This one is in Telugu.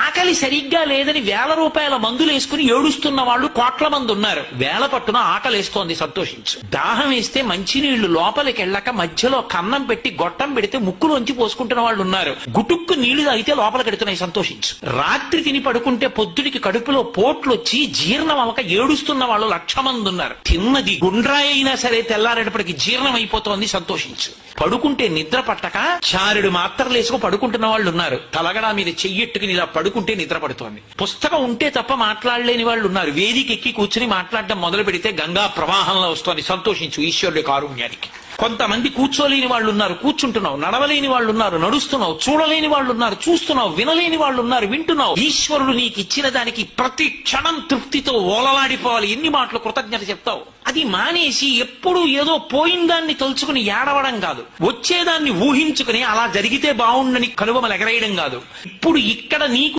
ఆకలి సరిగ్గా లేదని వేల రూపాయల మందులు వేసుకుని ఏడుస్తున్న వాళ్ళు కోట్ల మంది ఉన్నారు. వేల పట్టున ఆకలేస్తోంది, సంతోషించు. దాహం వేస్తే మంచినీళ్లు లోపలికి వెళ్ళక మధ్యలో కన్నం పెట్టి గొట్టం పెడితే ముక్కులోంచి పోసుకుంటున్న వాళ్ళు ఉన్నారు. గుటుక్కు నీళ్లు తాగితే లోపలికి ఎడుతున్నాయి, సంతోషించు. రాత్రి తిని పడుకుంటే పొద్దుడికి కడుపులో పోట్లు వచ్చి జీర్ణం అవ్వక ఏడుస్తున్న వాళ్ళు 1,00,000 మంది ఉన్నారు. తిన్నది గుండ్రాయి అయినా సరే తెల్లారేటప్పటికి జీర్ణం అయిపోతోంది, సంతోషించు. పడుకుంటే నిద్ర పట్టక చారుడు మాత్రలు వేసుకు పడుకుంటున్న వాళ్ళు ఉన్నారు. తలగడా మీద చెయ్యెట్టుకుని ఇలా పడుకుంటే నిద్ర పడుతోంది. పుస్తకం ఉంటే తప్ప మాట్లాడలేని వాళ్ళు ఉన్నారు. వేదిక ఎక్కి కూర్చుని మాట్లాడడం మొదలు పెడితే గంగా ప్రవాహంలో వస్తోంది, సంతోషించు ఈశ్వరుడి కారుణ్యానికి. కొంతమంది కూర్చోలేని వాళ్ళు ఉన్నారు, కూర్చుంటున్నావు. నడవలేని వాళ్ళు ఉన్నారు, నడుస్తున్నావు. చూడలేని వాళ్ళు ఉన్నారు, చూస్తున్నావు. వినలేని వాళ్ళు ఉన్నారు, వింటున్నావు. ఈశ్వరుడు నీకు ఇచ్చిన దానికి ప్రతి క్షణం తృప్తితో ఓలలాడిపోవాలి. ఎన్ని మాటలు కృతజ్ఞత చెప్తావు? అది మానేసి ఎప్పుడు ఏదో పోయిన దాన్ని తలుచుకుని ఏడవడం కాదు, వచ్చేదాన్ని ఊహించుకుని అలా జరిగితే బాగుండని కనుబొమలు ఎగరేయడం కాదు. ఇప్పుడు ఇక్కడ నీకు